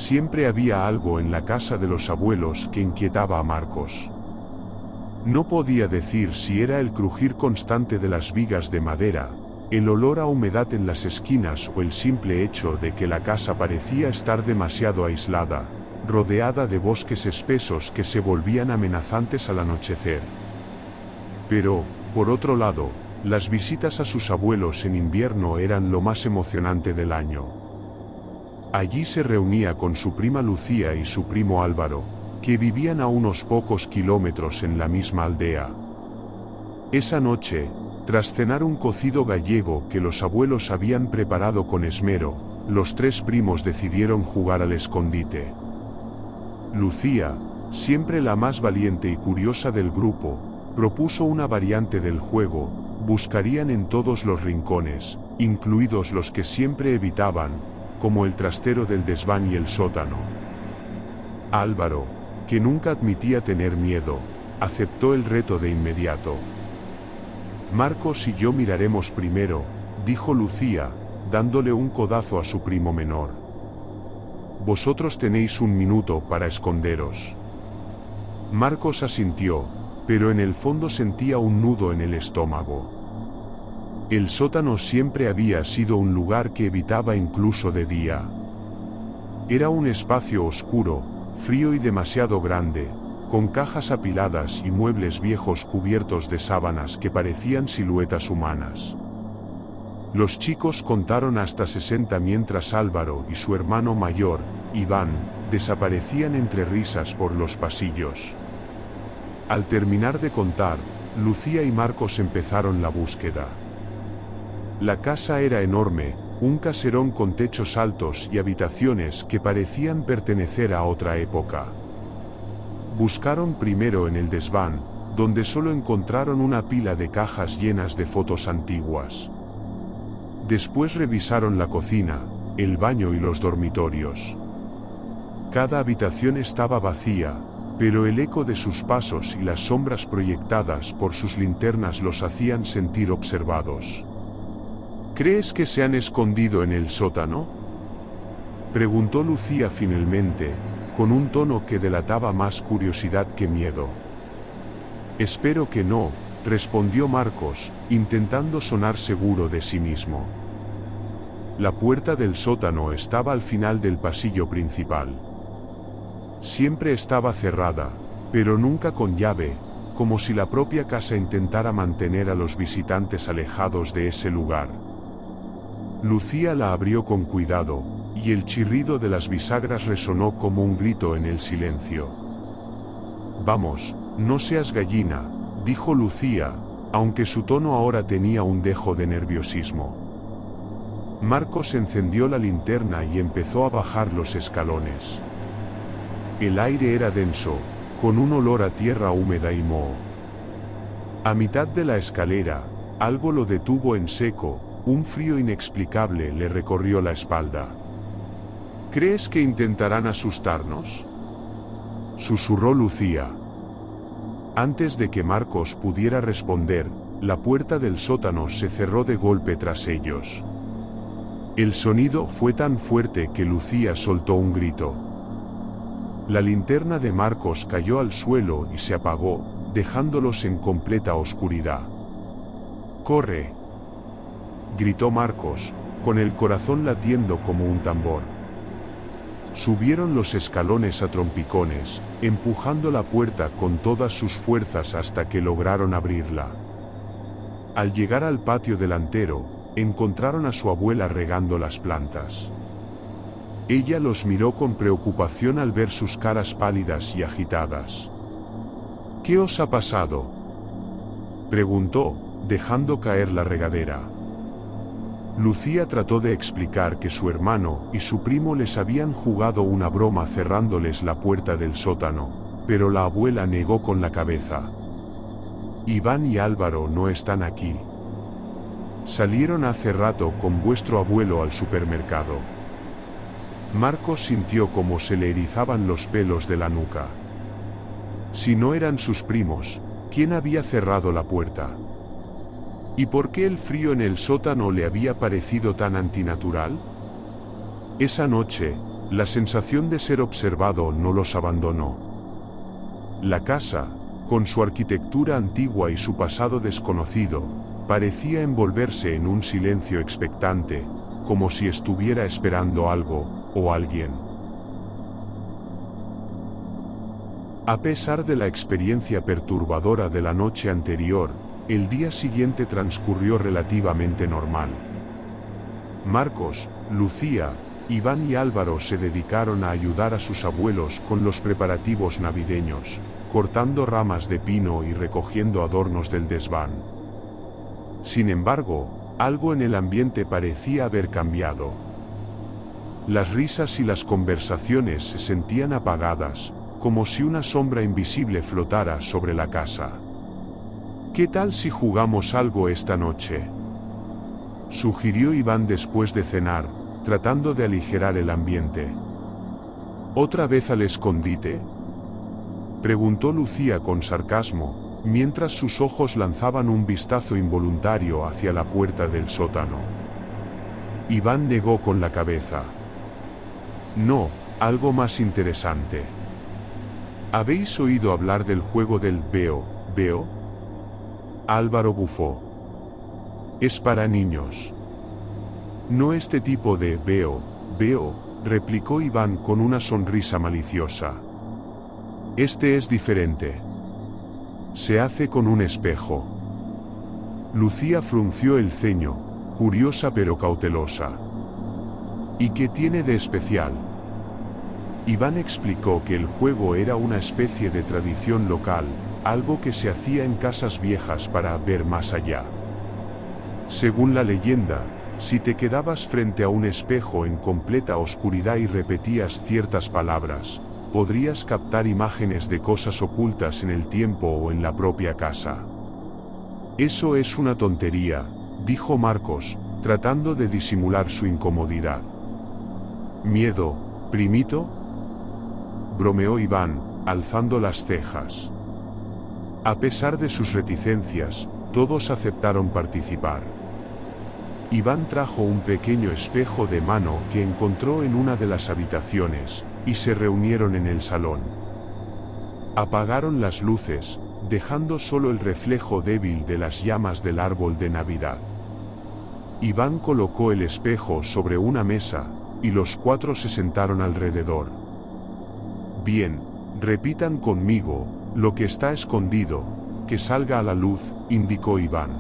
Siempre había algo en la casa de los abuelos que inquietaba a Marcos. No podía decir si era el crujir constante de las vigas de madera, el olor a humedad en las esquinas o el simple hecho de que la casa parecía estar demasiado aislada, rodeada de bosques espesos que se volvían amenazantes al anochecer. Pero, por otro lado, las visitas a sus abuelos en invierno eran lo más emocionante del año. Allí se reunía con su prima Lucía y su primo Álvaro, que vivían a unos pocos kilómetros en la misma aldea. Esa noche, tras cenar un cocido gallego que los abuelos habían preparado con esmero, los tres primos decidieron jugar al escondite. Lucía, siempre la más valiente y curiosa del grupo, propuso una variante del juego: buscarían en todos los rincones, incluidos los que siempre evitaban, como el trastero del desván y el sótano. Álvaro, que nunca admitía tener miedo, aceptó el reto de inmediato. Marcos y yo miraremos primero, dijo Lucía, dándole un codazo a su primo menor. Vosotros tenéis 1 minuto para esconderos. Marcos asintió, pero en el fondo sentía un nudo en el estómago. El sótano siempre había sido un lugar que evitaba incluso de día. Era un espacio oscuro, frío y demasiado grande, con cajas apiladas y muebles viejos cubiertos de sábanas que parecían siluetas humanas. Los chicos contaron hasta 60 mientras Álvaro y su hermano mayor, Iván, desaparecían entre risas por los pasillos. Al terminar de contar, Lucía y Marcos empezaron la búsqueda. La casa era enorme, un caserón con techos altos y habitaciones que parecían pertenecer a otra época. Buscaron primero en el desván, donde solo encontraron una pila de cajas llenas de fotos antiguas. Después revisaron la cocina, el baño y los dormitorios. Cada habitación estaba vacía, pero el eco de sus pasos y las sombras proyectadas por sus linternas los hacían sentir observados. ¿Crees que se han escondido en el sótano?, preguntó Lucía finalmente, con un tono que delataba más curiosidad que miedo. Espero que no, respondió Marcos, intentando sonar seguro de sí mismo. La puerta del sótano estaba al final del pasillo principal. Siempre estaba cerrada, pero nunca con llave, como si la propia casa intentara mantener a los visitantes alejados de ese lugar. Lucía la abrió con cuidado, y el chirrido de las bisagras resonó como un grito en el silencio. Vamos, no seas gallina, dijo Lucía, aunque su tono ahora tenía un dejo de nerviosismo. Marcos encendió la linterna y empezó a bajar los escalones. El aire era denso, con un olor a tierra húmeda y moho. A mitad de la escalera, algo lo detuvo en seco, un frío inexplicable le recorrió la espalda. ¿Crees que intentarán asustarnos?, susurró Lucía. Antes de que Marcos pudiera responder, la puerta del sótano se cerró de golpe tras ellos. El sonido fue tan fuerte que Lucía soltó un grito. La linterna de Marcos cayó al suelo y se apagó, dejándolos en completa oscuridad. ¡Corre!, gritó Marcos, con el corazón latiendo como un tambor. Subieron los escalones a trompicones, empujando la puerta con todas sus fuerzas hasta que lograron abrirla. Al llegar al patio delantero, encontraron a su abuela regando las plantas. Ella los miró con preocupación al ver sus caras pálidas y agitadas. ¿Qué os ha pasado?, preguntó, dejando caer la regadera. Lucía trató de explicar que su hermano y su primo les habían jugado una broma cerrándoles la puerta del sótano, pero la abuela negó con la cabeza. Iván y Álvaro no están aquí. Salieron hace rato con vuestro abuelo al supermercado. Marcos sintió como se le erizaban los pelos de la nuca. Si no eran sus primos, ¿quién había cerrado la puerta? ¿Y por qué el frío en el sótano le había parecido tan antinatural? Esa noche, La sensación de ser observado no los abandonó. La casa, con su arquitectura antigua y su pasado desconocido, parecía envolverse en un silencio expectante, como si estuviera esperando algo, o alguien. A pesar de la experiencia perturbadora de la noche anterior, el día siguiente transcurrió relativamente normal. Marcos, Lucía, Iván y Álvaro se dedicaron a ayudar a sus abuelos con los preparativos navideños, cortando ramas de pino y recogiendo adornos del desván. Sin embargo, algo en el ambiente parecía haber cambiado. Las risas y las conversaciones se sentían apagadas, como si una sombra invisible flotara sobre la casa. ¿Qué tal si jugamos algo esta noche?, sugirió Iván después de cenar, tratando de aligerar el ambiente. ¿Otra vez al escondite?, preguntó Lucía con sarcasmo, mientras sus ojos lanzaban un vistazo involuntario hacia la puerta del sótano. Iván negó con la cabeza. No, algo más interesante. ¿Habéis oído hablar del juego del veo? Álvaro bufó. Es para niños. No este tipo de veo, replicó Iván con una sonrisa maliciosa. Este es diferente. Se hace con un espejo. Lucía frunció el ceño, curiosa pero cautelosa. ¿Y qué tiene de especial? Iván explicó que el juego era una especie de tradición local, algo que se hacía en casas viejas para ver más allá. Según la leyenda, si te quedabas frente a un espejo en completa oscuridad y repetías ciertas palabras, podrías captar imágenes de cosas ocultas en el tiempo o en la propia casa. Eso es una tontería, dijo Marcos, tratando de disimular su incomodidad. ¿Miedo, primito?, bromeó Iván, alzando las cejas. A pesar de sus reticencias, todos aceptaron participar. Iván trajo un pequeño espejo de mano que encontró en una de las habitaciones, y se reunieron en el salón. Apagaron las luces, dejando solo el reflejo débil de las llamas del árbol de Navidad. Iván colocó el espejo sobre una mesa, y los cuatro se sentaron alrededor. Bien, repitan conmigo, lo que está escondido, que salga a la luz, indicó Iván.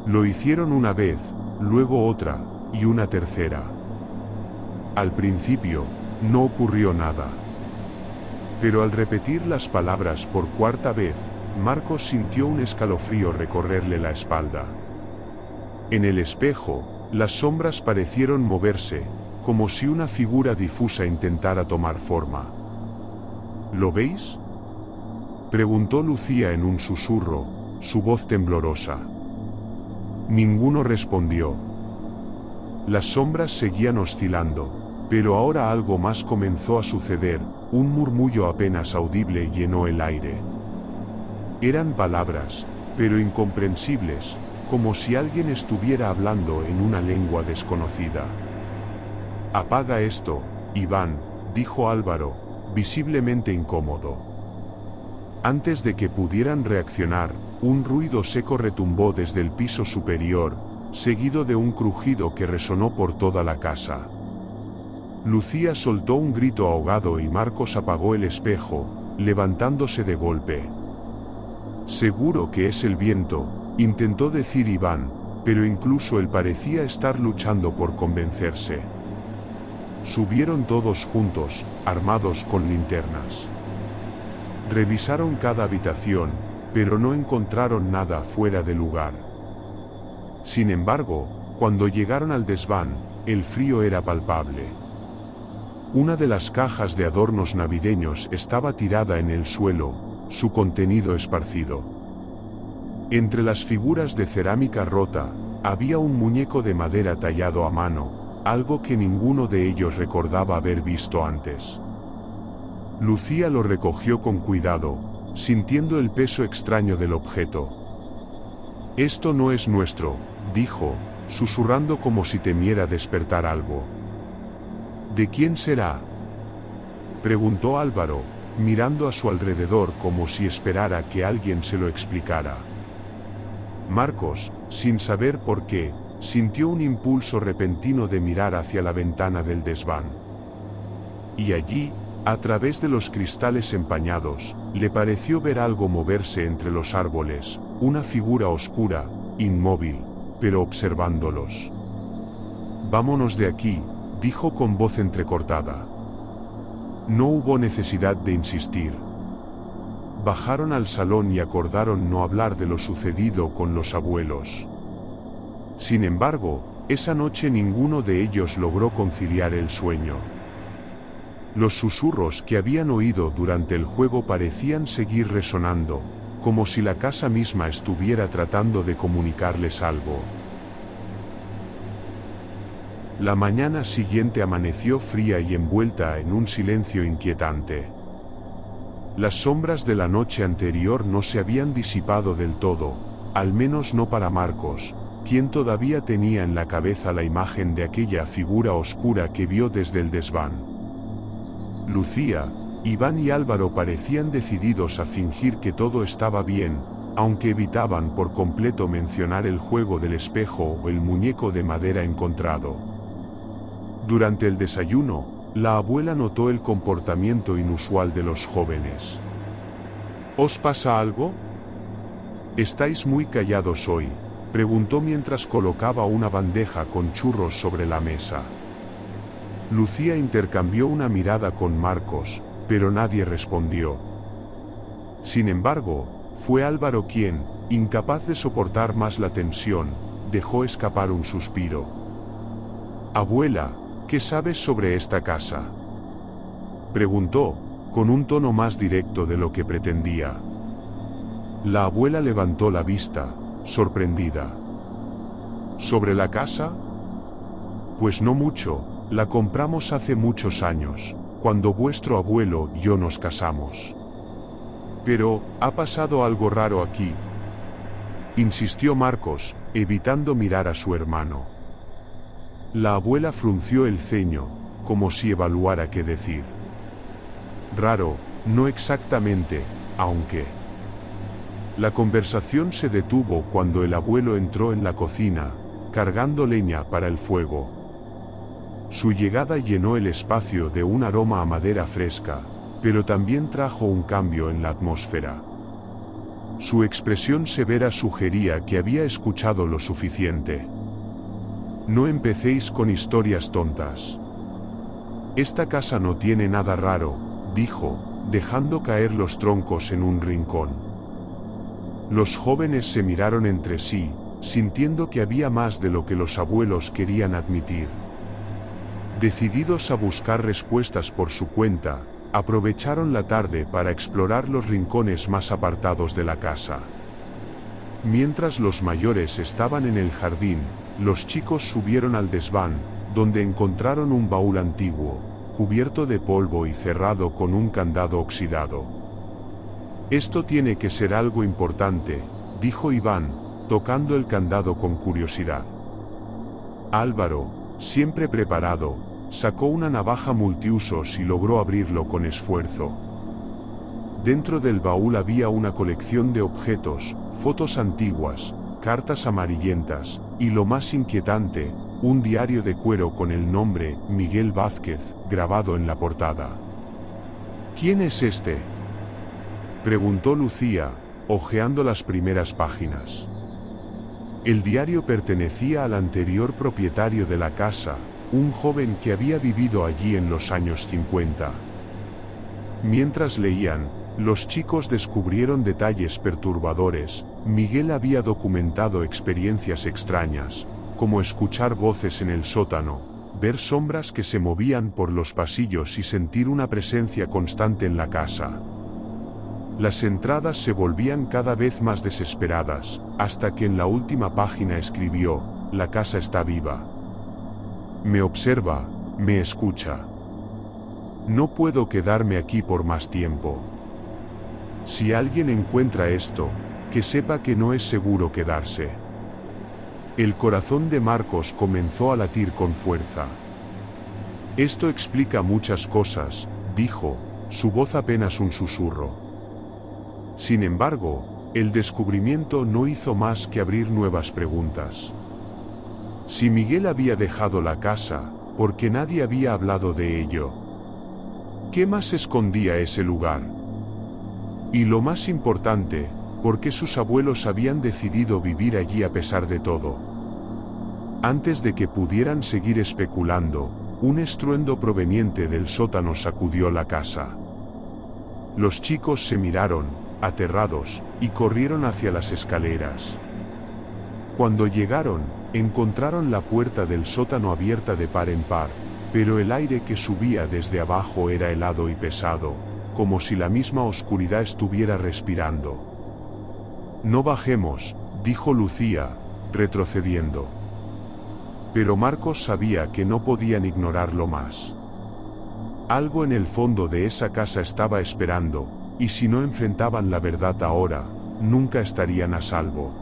Lo hicieron una vez, luego otra, y una tercera. Al principio, no ocurrió nada. Pero al repetir las palabras por cuarta vez, Marcos sintió un escalofrío recorrerle la espalda. En el espejo, las sombras parecieron moverse, como si una figura difusa intentara tomar forma. ¿Lo veis?, preguntó Lucía en un susurro, su voz temblorosa. Ninguno respondió. Las sombras seguían oscilando, pero ahora algo más comenzó a suceder, un murmullo apenas audible llenó el aire. Eran palabras, pero incomprensibles, como si alguien estuviera hablando en una lengua desconocida. Apaga esto, Iván, dijo Álvaro, visiblemente incómodo. Antes de que pudieran reaccionar, un ruido seco retumbó desde el piso superior, seguido de un crujido que resonó por toda la casa. Lucía soltó un grito ahogado y Marcos apagó el espejo, levantándose de golpe. Seguro que es el viento, intentó decir Iván, pero incluso él parecía estar luchando por convencerse. Subieron todos juntos, armados con linternas. Revisaron cada habitación, pero no encontraron nada fuera de lugar. Sin embargo, cuando llegaron al desván, el frío era palpable. Una de las cajas de adornos navideños estaba tirada en el suelo, su contenido esparcido. Entre las figuras de cerámica rota, había un muñeco de madera tallado a mano, algo que ninguno de ellos recordaba haber visto antes. Lucía lo recogió con cuidado, sintiendo el peso extraño del objeto. Esto no es nuestro, dijo, susurrando como si temiera despertar algo. ¿De quién será?, preguntó Álvaro, mirando a su alrededor como si esperara que alguien se lo explicara. Marcos, sin saber por qué, sintió un impulso repentino de mirar hacia la ventana del desván. Y allí, a través de los cristales empañados, le pareció ver algo moverse entre los árboles, una figura oscura, inmóvil, pero observándolos. «Vámonos de aquí», dijo con voz entrecortada. No hubo necesidad de insistir. Bajaron al salón y acordaron no hablar de lo sucedido con los abuelos. Sin embargo, esa noche ninguno de ellos logró conciliar el sueño. Los susurros que habían oído durante el juego parecían seguir resonando, como si la casa misma estuviera tratando de comunicarles algo. La mañana siguiente amaneció fría y envuelta en un silencio inquietante. Las sombras de la noche anterior no se habían disipado del todo, al menos no para Marcos, quien todavía tenía en la cabeza la imagen de aquella figura oscura que vio desde el desván. Lucía, Iván y Álvaro parecían decididos a fingir que todo estaba bien, aunque evitaban por completo mencionar el juego del espejo o el muñeco de madera encontrado. Durante el desayuno, la abuela notó el comportamiento inusual de los jóvenes. ¿Os pasa algo? ¿Estáis muy callados hoy?, preguntó mientras colocaba una bandeja con churros sobre la mesa. Lucía intercambió una mirada con Marcos, pero nadie respondió. Sin embargo, fue Álvaro quien, incapaz de soportar más la tensión, dejó escapar un suspiro. «Abuela, ¿qué sabes sobre esta casa?», preguntó, con un tono más directo de lo que pretendía. La abuela levantó la vista, sorprendida. ¿Sobre la casa? Pues no mucho, la compramos hace muchos años, cuando vuestro abuelo y yo nos casamos. Pero, ha pasado algo raro aquí, insistió Marcos, evitando mirar a su hermano. La abuela frunció el ceño, como si evaluara qué decir. Raro, no exactamente, aunque... La conversación se detuvo cuando el abuelo entró en la cocina, cargando leña para el fuego. Su llegada llenó el espacio de un aroma a madera fresca, pero también trajo un cambio en la atmósfera. Su expresión severa sugería que había escuchado lo suficiente. No empecéis con historias tontas. Esta casa no tiene nada raro, dijo, dejando caer los troncos en un rincón. Los jóvenes se miraron entre sí, sintiendo que había más de lo que los abuelos querían admitir. Decididos a buscar respuestas por su cuenta, aprovecharon la tarde para explorar los rincones más apartados de la casa. Mientras los mayores estaban en el jardín, los chicos subieron al desván, donde encontraron un baúl antiguo, cubierto de polvo y cerrado con un candado oxidado. «Esto tiene que ser algo importante», dijo Iván, tocando el candado con curiosidad. Álvaro, siempre preparado, sacó una navaja multiusos y logró abrirlo con esfuerzo. Dentro del baúl había una colección de objetos, fotos antiguas, cartas amarillentas, y lo más inquietante, un diario de cuero con el nombre Miguel Vázquez grabado en la portada. «¿Quién es este?», preguntó Lucía, hojeando las primeras páginas. El diario pertenecía al anterior propietario de la casa, un joven que había vivido allí en los años 50. Mientras leían, los chicos descubrieron detalles perturbadores. Miguel había documentado experiencias extrañas, como escuchar voces en el sótano, ver sombras que se movían por los pasillos y sentir una presencia constante en la casa. Las entradas se volvían cada vez más desesperadas, hasta que en la última página escribió: «La casa está viva. Me observa, me escucha. No puedo quedarme aquí por más tiempo. Si alguien encuentra esto, que sepa que no es seguro quedarse». El corazón de Marcos comenzó a latir con fuerza. Esto explica muchas cosas, dijo, su voz apenas un susurro. Sin embargo, el descubrimiento no hizo más que abrir nuevas preguntas. Si Miguel había dejado la casa, ¿por qué nadie había hablado de ello? ¿Qué más escondía ese lugar? Y lo más importante, ¿por qué sus abuelos habían decidido vivir allí a pesar de todo? Antes de que pudieran seguir especulando, un estruendo proveniente del sótano sacudió la casa. Los chicos se miraron, aterrados, y corrieron hacia las escaleras. Cuando llegaron, encontraron la puerta del sótano abierta de par en par, pero el aire que subía desde abajo era helado y pesado, como si la misma oscuridad estuviera respirando. No bajemos, dijo Lucía, retrocediendo. Pero Marcos sabía que no podían ignorarlo más. Algo en el fondo de esa casa estaba esperando, y si no enfrentaban la verdad ahora, nunca estarían a salvo.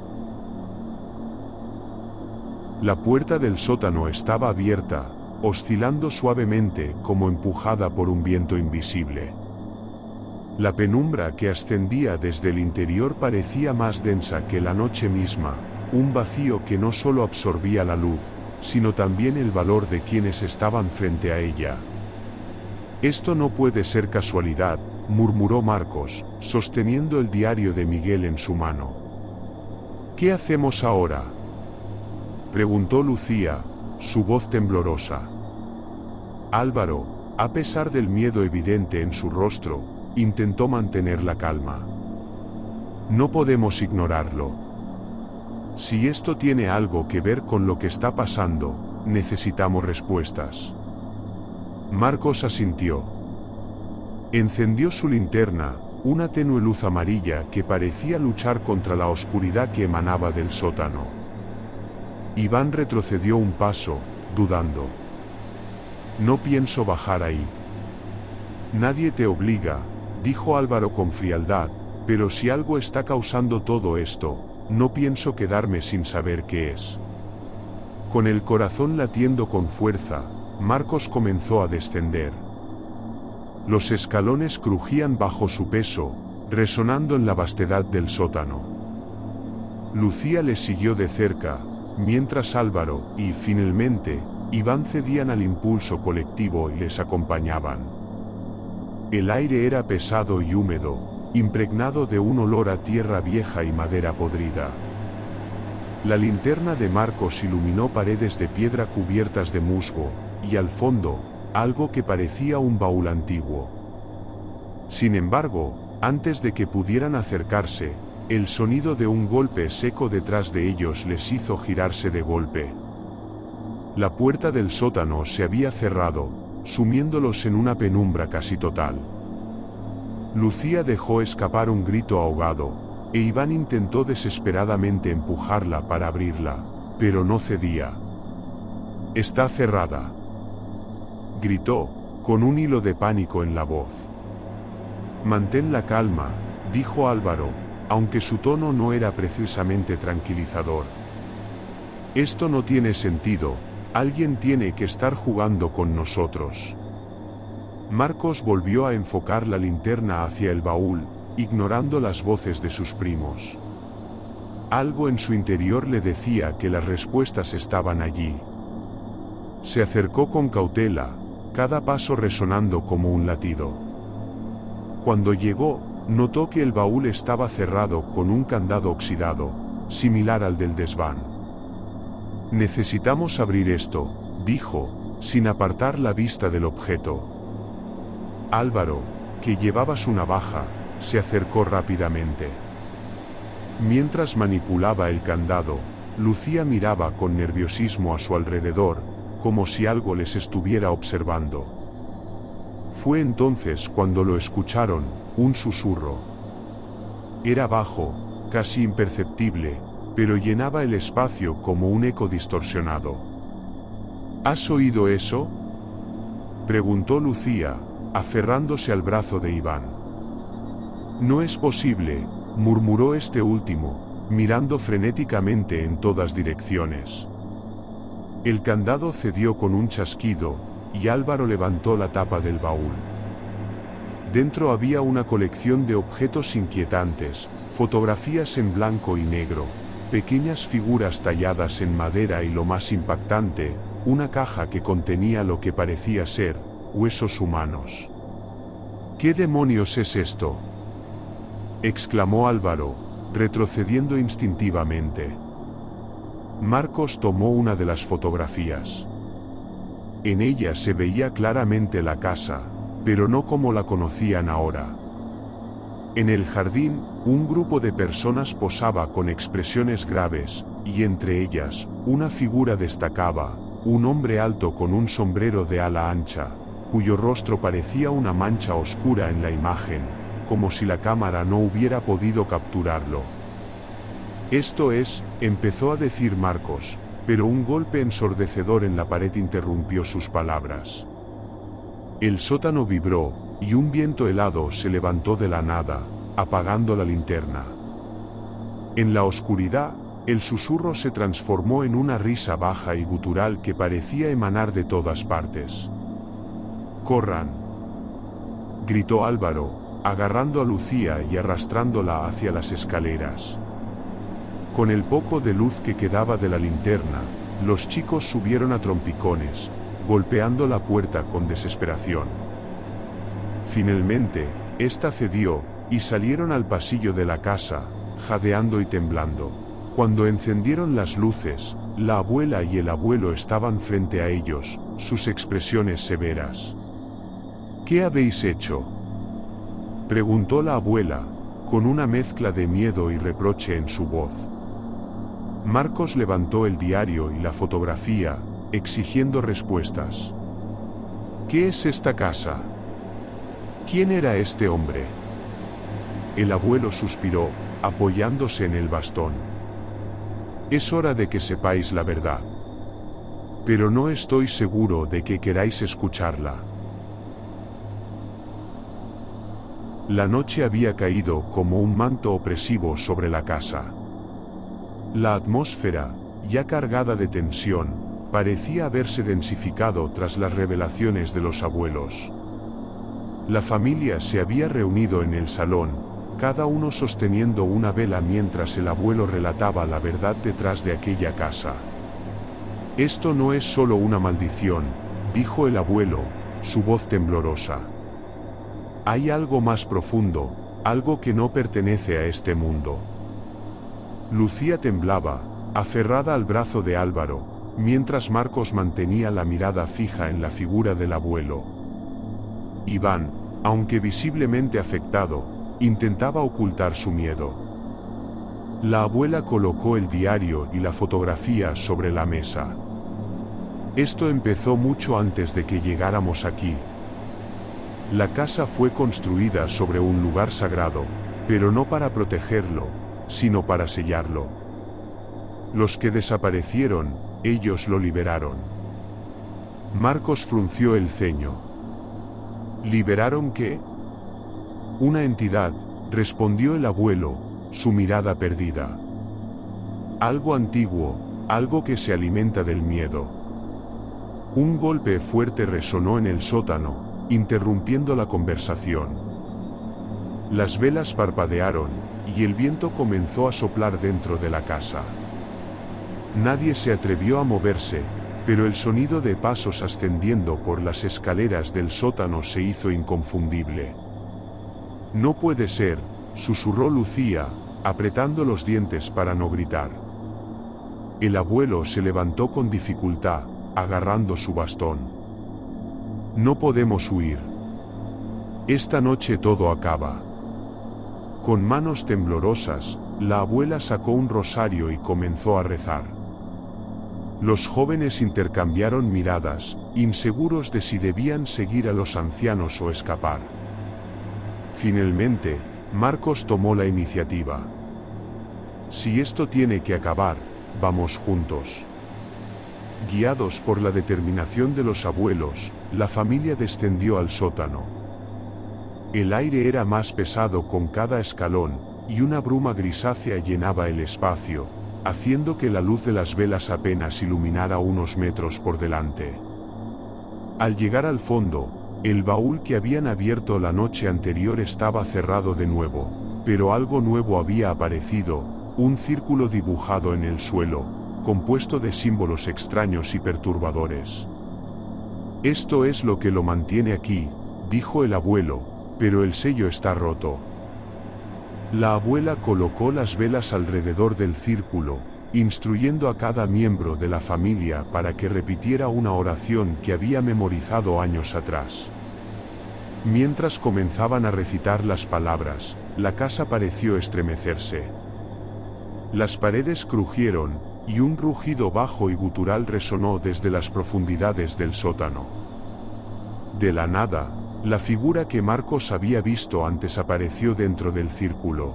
La puerta del sótano estaba abierta, oscilando suavemente como empujada por un viento invisible. La penumbra que ascendía desde el interior parecía más densa que la noche misma, un vacío que no solo absorbía la luz, sino también el valor de quienes estaban frente a ella. Esto no puede ser casualidad, murmuró Marcos, sosteniendo el diario de Miguel en su mano. ¿Qué hacemos ahora?, preguntó Lucía, su voz temblorosa. Álvaro, a pesar del miedo evidente en su rostro, intentó mantener la calma. No podemos ignorarlo. Si esto tiene algo que ver con lo que está pasando, necesitamos respuestas. Marcos asintió. Encendió su linterna, una tenue luz amarilla que parecía luchar contra la oscuridad que emanaba del sótano. Iván retrocedió un paso, dudando. No pienso bajar ahí. Nadie te obliga, dijo Álvaro con frialdad, pero si algo está causando todo esto, no pienso quedarme sin saber qué es. Con el corazón latiendo con fuerza, Marcos comenzó a descender. Los escalones crujían bajo su peso, resonando en la vastedad del sótano. Lucía les siguió de cerca, mientras Álvaro y, finalmente, Iván cedían al impulso colectivo y les acompañaban. El aire era pesado y húmedo, impregnado de un olor a tierra vieja y madera podrida. La linterna de Marcos iluminó paredes de piedra cubiertas de musgo, y al fondo, algo que parecía un baúl antiguo. Sin embargo, antes de que pudieran acercarse, el sonido de un golpe seco detrás de ellos les hizo girarse de golpe. La puerta del sótano se había cerrado, sumiéndolos en una penumbra casi total. Lucía dejó escapar un grito ahogado, e Iván intentó desesperadamente empujarla para abrirla, pero no cedía. «Está cerrada», gritó, con un hilo de pánico en la voz. «Mantén la calma», dijo Álvaro, aunque su tono no era precisamente tranquilizador. «Esto no tiene sentido, alguien tiene que estar jugando con nosotros». Marcos volvió a enfocar la linterna hacia el baúl, ignorando las voces de sus primos. Algo en su interior le decía que las respuestas estaban allí. Se acercó con cautela, cada paso resonando como un latido. Cuando llegó, notó que el baúl estaba cerrado con un candado oxidado, similar al del desván. «Necesitamos abrir esto», dijo, sin apartar la vista del objeto. Álvaro, que llevaba su navaja, se acercó rápidamente. Mientras manipulaba el candado, Lucía miraba con nerviosismo a su alrededor, como si algo les estuviera observando. Fue entonces cuando lo escucharon, un susurro. Era bajo, casi imperceptible, pero llenaba el espacio como un eco distorsionado. ¿Has oído eso?, preguntó Lucía, aferrándose al brazo de Iván. «No es posible», murmuró este último, mirando frenéticamente en todas direcciones. El candado cedió con un chasquido, y Álvaro levantó la tapa del baúl. Dentro había una colección de objetos inquietantes, fotografías en blanco y negro, pequeñas figuras talladas en madera y lo más impactante, una caja que contenía lo que parecía ser huesos humanos. ¿Qué demonios es esto?, exclamó Álvaro, retrocediendo instintivamente. Marcos tomó una de las fotografías. En ella se veía claramente la casa, pero no como la conocían ahora. En el jardín, un grupo de personas posaba con expresiones graves, y entre ellas, una figura destacaba, un hombre alto con un sombrero de ala ancha, cuyo rostro parecía una mancha oscura en la imagen, como si la cámara no hubiera podido capturarlo. Esto es, empezó a decir Marcos, pero un golpe ensordecedor en la pared interrumpió sus palabras. El sótano vibró, y un viento helado se levantó de la nada, apagando la linterna. En la oscuridad, el susurro se transformó en una risa baja y gutural que parecía emanar de todas partes. «¡Corran!», gritó Álvaro, agarrando a Lucía y arrastrándola hacia las escaleras. Con el poco de luz que quedaba de la linterna, los chicos subieron a trompicones, golpeando la puerta con desesperación. Finalmente, esta cedió, y salieron al pasillo de la casa, jadeando y temblando. Cuando encendieron las luces, la abuela y el abuelo estaban frente a ellos, sus expresiones severas. «¿Qué habéis hecho?», preguntó la abuela, con una mezcla de miedo y reproche en su voz. Marcos levantó el diario y la fotografía, exigiendo respuestas. «¿Qué es esta casa? ¿Quién era este hombre?». El abuelo suspiró, apoyándose en el bastón. «Es hora de que sepáis la verdad. Pero no estoy seguro de que queráis escucharla». La noche había caído como un manto opresivo sobre la casa. La atmósfera, ya cargada de tensión, parecía haberse densificado tras las revelaciones de los abuelos. La familia se había reunido en el salón, cada uno sosteniendo una vela mientras el abuelo relataba la verdad detrás de aquella casa. «Esto no es solo una maldición», dijo el abuelo, su voz temblorosa. «Hay algo más profundo, algo que no pertenece a este mundo». Lucía temblaba, aferrada al brazo de Álvaro, mientras Marcos mantenía la mirada fija en la figura del abuelo. Iván, aunque visiblemente afectado, intentaba ocultar su miedo. La abuela colocó el diario y la fotografía sobre la mesa. «Esto empezó mucho antes de que llegáramos aquí. La casa fue construida sobre un lugar sagrado, pero no para protegerlo, sino para sellarlo. Los que desaparecieron, ellos lo liberaron». Marcos frunció el ceño. «¿Liberaron qué?». «Una entidad», respondió el abuelo, su mirada perdida. «Algo antiguo, algo que se alimenta del miedo». Un golpe fuerte resonó en el sótano, interrumpiendo la conversación. Las velas parpadearon, y el viento comenzó a soplar dentro de la casa. Nadie se atrevió a moverse, pero el sonido de pasos ascendiendo por las escaleras del sótano se hizo inconfundible. «No puede ser», susurró Lucía, apretando los dientes para no gritar. El abuelo se levantó con dificultad, agarrando su bastón. «No podemos huir. Esta noche todo acaba». Con manos temblorosas, la abuela sacó un rosario y comenzó a rezar. Los jóvenes intercambiaron miradas, inseguros de si debían seguir a los ancianos o escapar. Finalmente, Marcos tomó la iniciativa. «Si esto tiene que acabar, vamos juntos». Guiados por la determinación de los abuelos, la familia descendió al sótano. El aire era más pesado con cada escalón, y una bruma grisácea llenaba el espacio, haciendo que la luz de las velas apenas iluminara unos metros por delante. Al llegar al fondo, el baúl que habían abierto la noche anterior estaba cerrado de nuevo, pero algo nuevo había aparecido, un círculo dibujado en el suelo, compuesto de símbolos extraños y perturbadores. Esto es lo que lo mantiene aquí, dijo el abuelo, pero el sello está roto. La abuela colocó las velas alrededor del círculo, instruyendo a cada miembro de la familia para que repitiera una oración que había memorizado años atrás. Mientras comenzaban a recitar las palabras, la casa pareció estremecerse. Las paredes crujieron, y un rugido bajo y gutural resonó desde las profundidades del sótano. De la nada, la figura que Marcos había visto antes apareció dentro del círculo.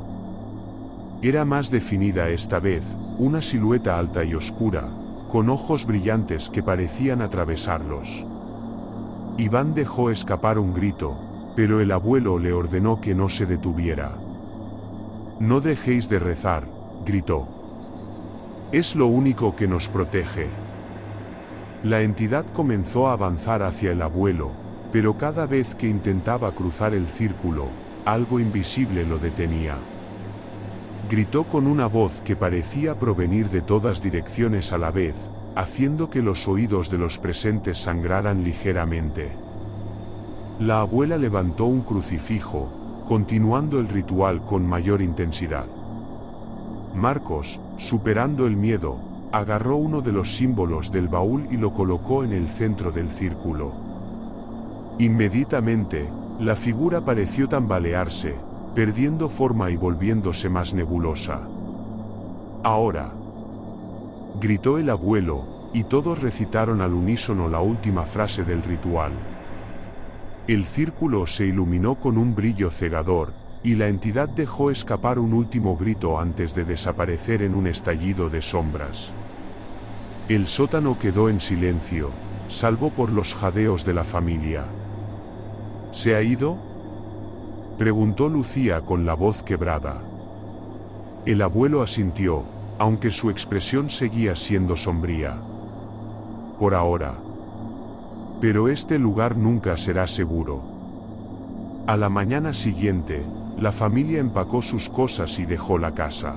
Era más definida esta vez, una silueta alta y oscura, con ojos brillantes que parecían atravesarlos. Iván dejó escapar un grito, pero el abuelo le ordenó que no se detuviera. «No dejéis de rezar», gritó. «Es lo único que nos protege». La entidad comenzó a avanzar hacia el abuelo, pero cada vez que intentaba cruzar el círculo, algo invisible lo detenía. Gritó con una voz que parecía provenir de todas direcciones a la vez, haciendo que los oídos de los presentes sangraran ligeramente. La abuela levantó un crucifijo, continuando el ritual con mayor intensidad. Marcos, superando el miedo, agarró uno de los símbolos del baúl y lo colocó en el centro del círculo. Inmediatamente, la figura pareció tambalearse, perdiendo forma y volviéndose más nebulosa. «Ahora», gritó el abuelo, y todos recitaron al unísono la última frase del ritual. El círculo se iluminó con un brillo cegador, y la entidad dejó escapar un último grito antes de desaparecer en un estallido de sombras. El sótano quedó en silencio, salvo por los jadeos de la familia. ¿Se ha ido?, preguntó Lucía con la voz quebrada. El abuelo asintió, aunque su expresión seguía siendo sombría. Por ahora. Pero este lugar nunca será seguro. A la mañana siguiente, la familia empacó sus cosas y dejó la casa.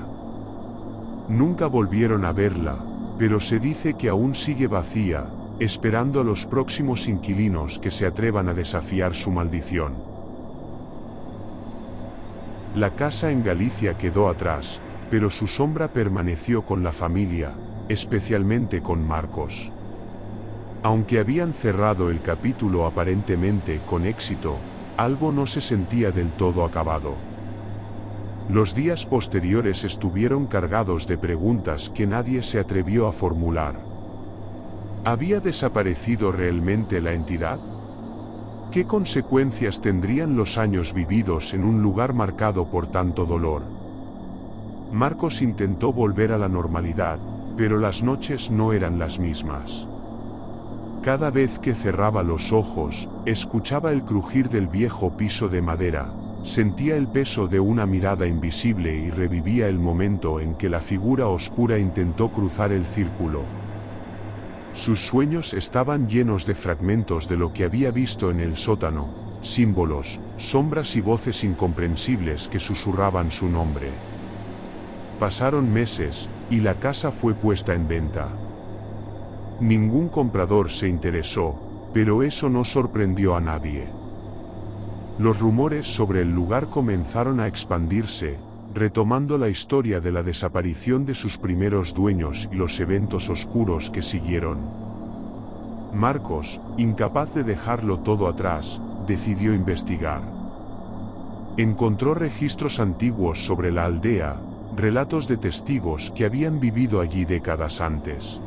Nunca volvieron a verla, pero se dice que aún sigue vacía, esperando a los próximos inquilinos que se atrevan a desafiar su maldición. La casa en Galicia quedó atrás, pero su sombra permaneció con la familia, especialmente con Marcos. Aunque habían cerrado el capítulo aparentemente con éxito, algo no se sentía del todo acabado. Los días posteriores estuvieron cargados de preguntas que nadie se atrevió a formular. ¿Había desaparecido realmente la entidad? ¿Qué consecuencias tendrían los años vividos en un lugar marcado por tanto dolor? Marcos intentó volver a la normalidad, pero las noches no eran las mismas. Cada vez que cerraba los ojos, escuchaba el crujir del viejo piso de madera, sentía el peso de una mirada invisible y revivía el momento en que la figura oscura intentó cruzar el círculo. Sus sueños estaban llenos de fragmentos de lo que había visto en el sótano, símbolos, sombras y voces incomprensibles que susurraban su nombre. Pasaron meses, y la casa fue puesta en venta. Ningún comprador se interesó, pero eso no sorprendió a nadie. Los rumores sobre el lugar comenzaron a expandirse, retomando la historia de la desaparición de sus primeros dueños y los eventos oscuros que siguieron. Marcos, incapaz de dejarlo todo atrás, decidió investigar. Encontró registros antiguos sobre la aldea, relatos de testigos que habían vivido allí décadas antes.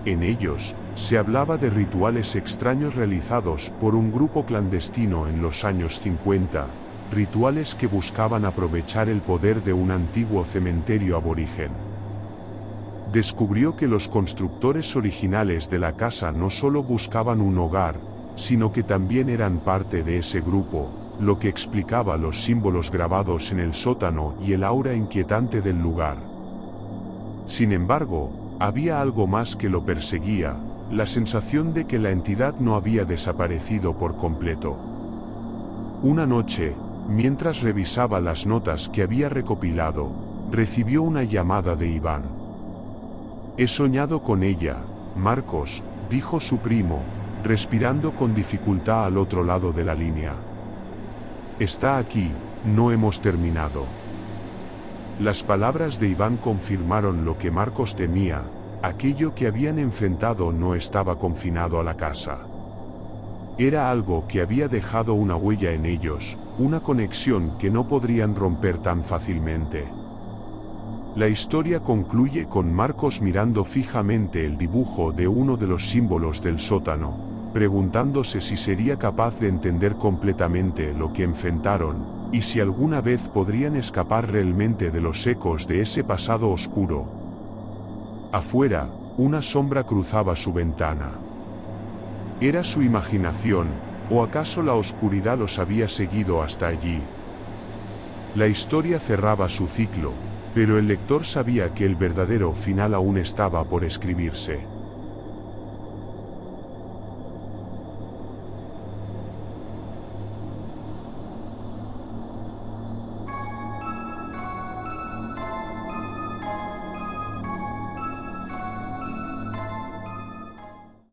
En ellos, se hablaba de rituales extraños realizados por un grupo clandestino en los años 50, rituales que buscaban aprovechar el poder de un antiguo cementerio aborigen. Descubrió que los constructores originales de la casa no solo buscaban un hogar, sino que también eran parte de ese grupo, lo que explicaba los símbolos grabados en el sótano y el aura inquietante del lugar. Sin embargo, había algo más que lo perseguía, la sensación de que la entidad no había desaparecido por completo. Una noche, mientras revisaba las notas que había recopilado, recibió una llamada de Iván. «He soñado con ella, Marcos», dijo su primo, respirando con dificultad al otro lado de la línea. «Está aquí, no hemos terminado». Las palabras de Iván confirmaron lo que Marcos temía: aquello que habían enfrentado no estaba confinado a la casa. Era algo que había dejado una huella en ellos, una conexión que no podrían romper tan fácilmente. La historia concluye con Marcos mirando fijamente el dibujo de uno de los símbolos del sótano, preguntándose si sería capaz de entender completamente lo que enfrentaron, y si alguna vez podrían escapar realmente de los ecos de ese pasado oscuro. Afuera, una sombra cruzaba su ventana. ¿Era su imaginación, o acaso la oscuridad los había seguido hasta allí? La historia cerraba su ciclo, pero el lector sabía que el verdadero final aún estaba por escribirse.